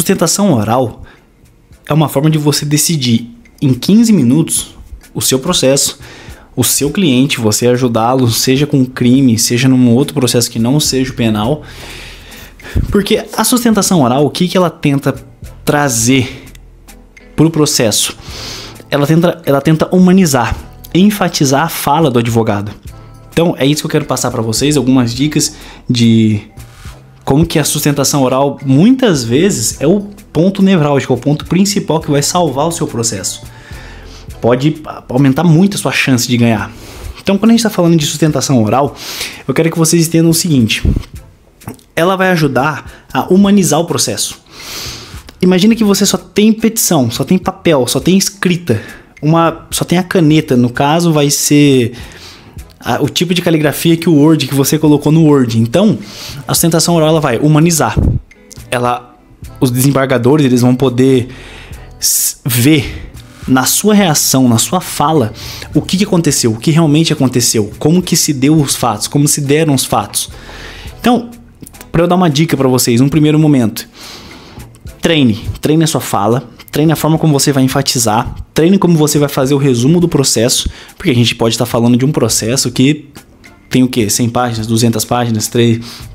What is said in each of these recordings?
sustentação oral é uma forma de você decidir em 15 minutos o seu processo, o seu cliente, você ajudá-lo, seja com crime, seja num outro processo que não seja o penal. Porque a sustentação oral, o que ela tenta trazer para o processo? Ela tenta humanizar, enfatizar a fala do advogado. Então é isso que eu quero passar para vocês, algumas dicas de como que a sustentação oral muitas vezes é o ponto nevrálgico, é o ponto principal que vai salvar o seu processo. Pode aumentar muito a sua chance de ganhar. Então, quando a gente está falando de sustentação oral, eu quero que vocês entendam o seguinte: ela vai ajudar a humanizar o processo. Imagina que você só tem petição, só tem papel, só tem escrita, só tem a caneta. No caso, vai ser o tipo de caligrafia que o Word, que você colocou no Word. Então, a sustentação oral ela vai humanizar. Os desembargadores eles vão poder ver na sua reação, na sua fala, o que aconteceu, o que realmente aconteceu, como que se deu os fatos, como se deram os fatos. Então, para eu dar uma dica para vocês, num primeiro momento, treine a sua fala, treine a forma como você vai enfatizar, treine como você vai fazer o resumo do processo, porque a gente pode estar falando de um processo que tem o quê? 100 páginas, 200 páginas,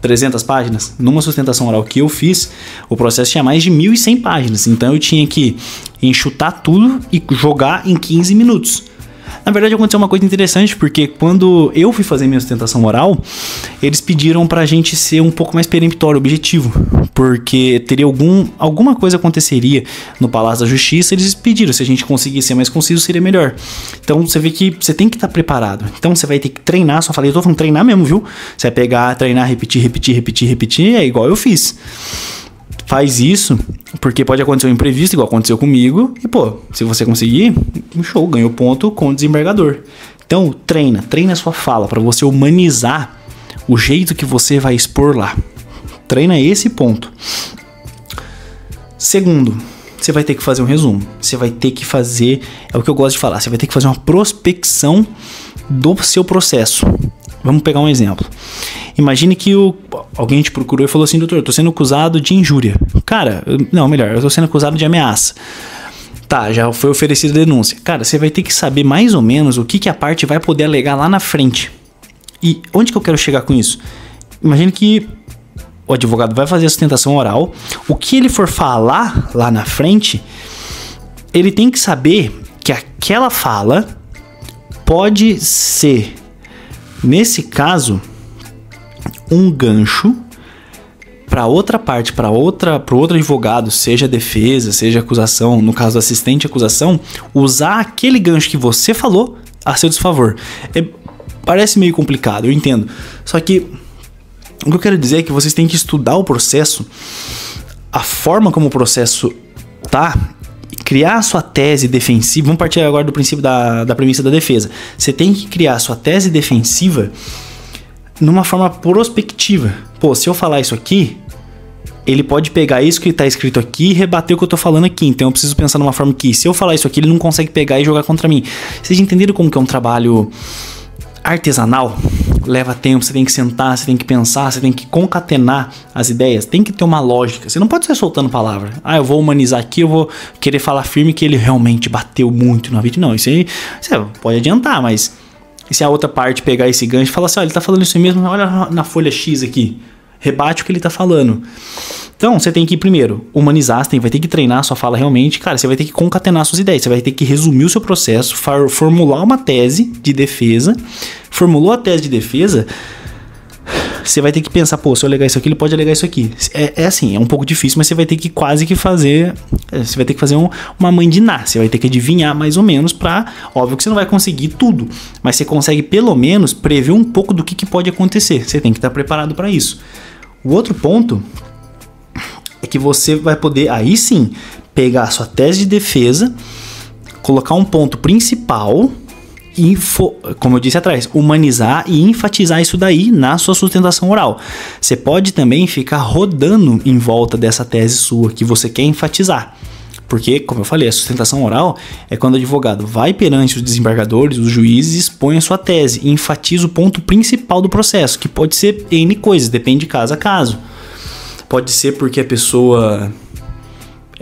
300 páginas. Numa sustentação oral que eu fiz, o processo tinha mais de 1.100 páginas. Então eu tinha que enxutar tudo e jogar em 15 minutos. Na verdade aconteceu uma coisa interessante, porque quando eu fui fazer minha sustentação oral, eles pediram pra gente ser um pouco mais peremptório, objetivo, porque teria alguma coisa aconteceria no Palácio da Justiça. Eles pediram, se a gente conseguisse ser mais conciso seria melhor. Então você vê que você tem que estar preparado. Então você vai ter que treinar, só falei, eu tô falando treinar mesmo, viu? Você vai pegar, treinar, repetir, é igual eu fiz. Faz isso, porque pode acontecer um imprevisto, igual aconteceu comigo. E se você conseguir, show, ganhou ponto com o desembargador. Então treina a sua fala para você humanizar o jeito que você vai expor lá. Treina esse ponto. Segundo, você vai ter que fazer um resumo. Você vai ter que fazer, é o que eu gosto de falar, você vai ter que fazer uma prospecção do seu processo. Vamos pegar um exemplo. Imagine que alguém te procurou e falou assim: doutor, eu tô sendo acusado de injúria. Cara, não, melhor, eu tô sendo acusado de ameaça. Tá, já foi oferecida denúncia. Cara, você vai ter que saber mais ou menos o que a parte vai poder alegar lá na frente. E onde que eu quero chegar com isso? Imagine que o advogado vai fazer a sustentação oral. O que ele for falar lá na frente, ele tem que saber que aquela fala pode ser, nesse caso, um gancho para outra parte, para outro advogado, seja defesa, seja acusação, no caso do assistente acusação, usar aquele gancho que você falou a seu desfavor. Parece meio complicado, eu entendo. Só que o que eu quero dizer é que vocês têm que estudar o processo, a forma como o processo tá, criar a sua tese defensiva. Vamos partir agora do princípio da premissa da defesa. Você tem que criar a sua tese defensiva numa forma prospectiva. Se eu falar isso aqui, ele pode pegar isso que está escrito aqui e rebater o que eu estou falando aqui. Então eu preciso pensar numa forma que, se eu falar isso aqui, ele não consegue pegar e jogar contra mim. Vocês entenderam como que é um trabalho artesanal? Leva tempo, você tem que sentar, você tem que pensar, você tem que concatenar as ideias, tem que ter uma lógica. Você não pode sair soltando palavra. Eu vou humanizar aqui, eu vou querer falar firme que ele realmente bateu muito na vítima. Não, isso aí você pode adiantar, mas e se a outra parte pegar esse gancho e falar assim: ele tá falando isso mesmo, olha na folha X aqui, rebate o que ele tá falando. Então você tem que primeiro humanizar, vai ter que treinar a sua fala realmente. Cara, você vai ter que concatenar suas ideias, você vai ter que resumir o seu processo, formular uma tese de defesa. Formulou a tese de defesa, você vai ter que pensar: se eu alegar isso aqui, ele pode alegar isso aqui. É assim, é um pouco difícil, mas você vai ter que fazer uma mãe de Ná. Você vai ter que adivinhar mais ou menos óbvio que você não vai conseguir tudo, mas você consegue pelo menos prever um pouco do que pode acontecer. Você tem que estar preparado para isso. O outro ponto é que você vai poder, aí sim, pegar a sua tese de defesa, colocar um ponto principal e, como eu disse atrás, humanizar e enfatizar isso daí na sua sustentação oral. Você pode também ficar rodando em volta dessa tese sua que você quer enfatizar. Porque, como eu falei, a sustentação oral é quando o advogado vai perante os desembargadores, os juízes, expõe a sua tese e enfatiza o ponto principal do processo, que pode ser N coisas, depende de caso a caso. Pode ser porque a pessoa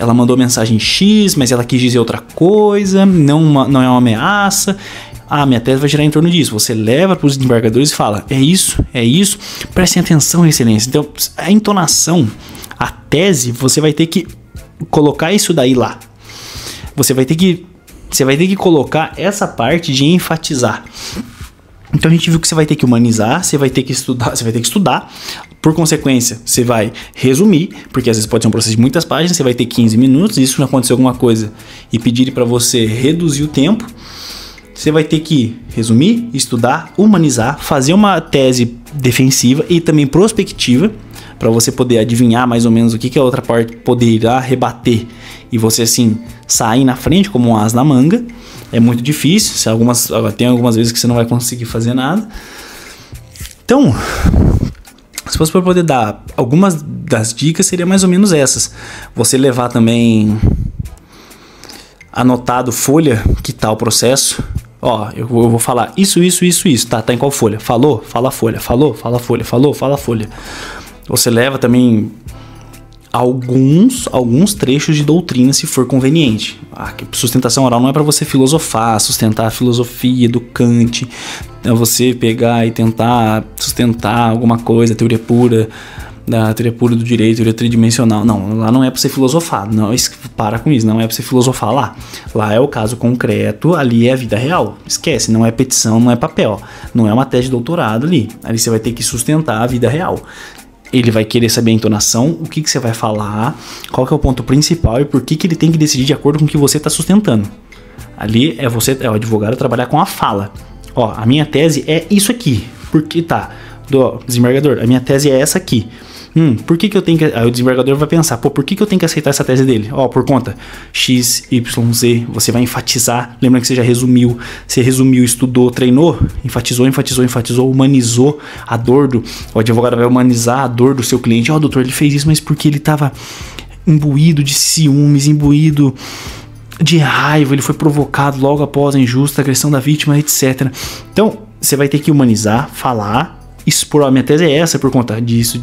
ela mandou mensagem X, mas ela quis dizer outra coisa, não é uma ameaça. Ah, minha tese vai girar em torno disso. Você leva para os desembargadores e fala, é isso, prestem atenção, excelência. Então, a entonação, a tese, você vai ter que colocar isso daí lá. Você vai ter que colocar essa parte de enfatizar. Então a gente viu que você vai ter que humanizar, você vai ter que estudar, por consequência, você vai resumir, porque às vezes pode ser um processo de muitas páginas, você vai ter 15 minutos, e isso não aconteceu alguma coisa e pedirem para você reduzir o tempo. Você vai ter que resumir, estudar, humanizar, fazer uma tese defensiva e também prospectiva, para você poder adivinhar mais ou menos o que a outra parte poderá rebater e você assim sair na frente como um as na manga. É muito difícil, tem algumas vezes que você não vai conseguir fazer nada. Então, se fosse para poder dar algumas das dicas, seria mais ou menos essas. Você levar também anotado folha que tá o processo. Ó, eu vou falar isso, tá em qual folha? Falou? Fala a folha. Falou? Fala a folha. Falou? Fala a folha. Você leva também alguns trechos de doutrina, se for conveniente. Sustentação oral não é para você filosofar, sustentar a filosofia do Kant, é você pegar e tentar sustentar alguma coisa, teoria pura do direito, teoria tridimensional. Não, lá não é para você filosofar. Não, para com isso, não é para você filosofar lá. Lá é o caso concreto, ali é a vida real. Esquece, não é petição, não é papel. Não é uma tese de doutorado ali. Ali você vai ter que sustentar a vida real. Ele vai querer saber a entonação, o que você vai falar, qual que é o ponto principal e por que ele tem que decidir de acordo com o que você está sustentando. Ali é o advogado trabalhar com a fala. Ó, a minha tese é isso aqui. Porque do desembargador, a minha tese é essa aqui. Por que eu tenho que... Aí o desembargador vai pensar, por que eu tenho que aceitar essa tese dele? Ó, por conta X, Y, Z, você vai enfatizar. Lembra que você já resumiu, estudou, treinou, enfatizou, humanizou a dor o advogado vai humanizar a dor do seu cliente. Ó, doutor, ele fez isso, mas porque ele estava imbuído de ciúmes, imbuído de raiva, ele foi provocado logo após a injusta agressão da vítima, etc. Então, você vai ter que humanizar, falar, expor, a minha tese é essa por conta disso.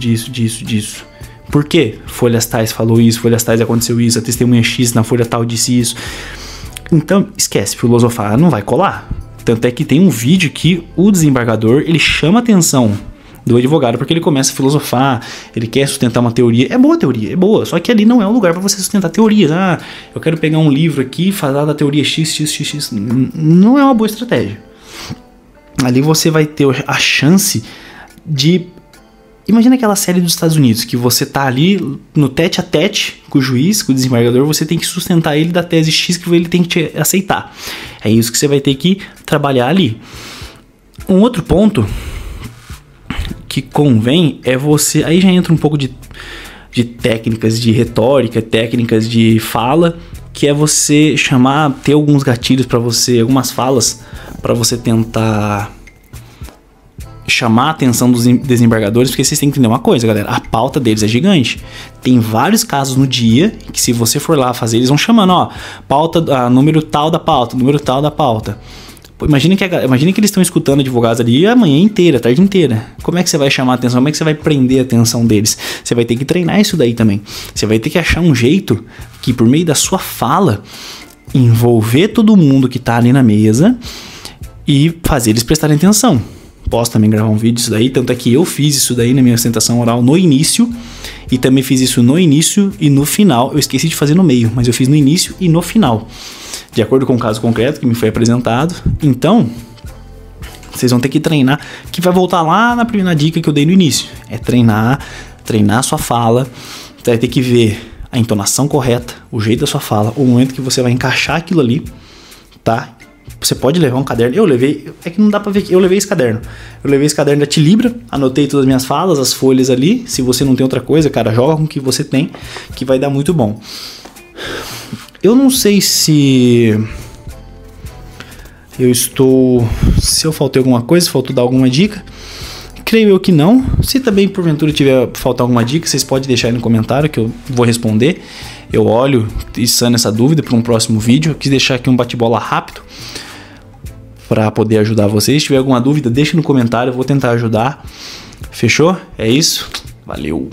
Por quê? Folhas tais falou isso, folhas tais aconteceu isso, a testemunha X na folha tal disse isso. Então, esquece, filosofar não vai colar. Tanto é que tem um vídeo que o desembargador, ele chama a atenção do advogado porque ele começa a filosofar, ele quer sustentar uma teoria. É boa a teoria, é boa, só que ali não é um lugar para você sustentar teorias. Ah, eu quero pegar um livro aqui e falar da teoria X. Não é uma boa estratégia. Ali você vai ter a chance de... Imagina aquela série dos Estados Unidos, que você tá ali no tete a tete com o juiz, com o desembargador, você tem que sustentar ele da tese X que ele tem que te aceitar. É isso que você vai ter que trabalhar ali. Um outro ponto que convém é você... Aí já entra um pouco de técnicas de retórica, técnicas de fala, que é você ter alguns gatilhos para você, algumas falas para você tentar chamar a atenção dos desembargadores, porque vocês têm que entender uma coisa, galera, a pauta deles é gigante. Tem vários casos no dia que se você for lá fazer, eles vão chamando, ó, pauta, número tal da pauta, número tal da pauta. Pô, imagina que eles estão escutando advogados ali a manhã inteira, a tarde inteira. Como é que você vai chamar a atenção? Como é que você vai prender a atenção deles? Você vai ter que treinar isso daí também. Você vai ter que achar um jeito que, por meio da sua fala, envolver todo mundo que tá ali na mesa e fazer eles prestarem atenção. Posso também gravar um vídeo disso daí, tanto é que eu fiz isso daí na minha sustentação oral no início, e também fiz isso no início e no final. Eu esqueci de fazer no meio, mas eu fiz no início e no final, de acordo com o caso concreto que me foi apresentado. Então, vocês vão ter que treinar, que vai voltar lá na primeira dica que eu dei no início. É treinar a sua fala. Você vai ter que ver a entonação correta, o jeito da sua fala, o momento que você vai encaixar aquilo ali, tá? Você pode levar um caderno. É que não dá pra ver aqui. Eu levei esse caderno. Da Tilibra, anotei todas as minhas falas, as folhas ali. Se você não tem outra coisa, cara, joga com o que você tem, que vai dar muito bom. Eu não sei se eu faltei alguma coisa, se faltou dar alguma dica. Creio eu que não. Se também porventura tiver faltar alguma dica, vocês podem deixar aí no comentário que eu vou responder. Eu olho e sano essa dúvida para um próximo vídeo. Eu quis deixar aqui um bate-bola rápido para poder ajudar vocês. Se tiver alguma dúvida, deixe no comentário, eu vou tentar ajudar. Fechou? É isso? Valeu!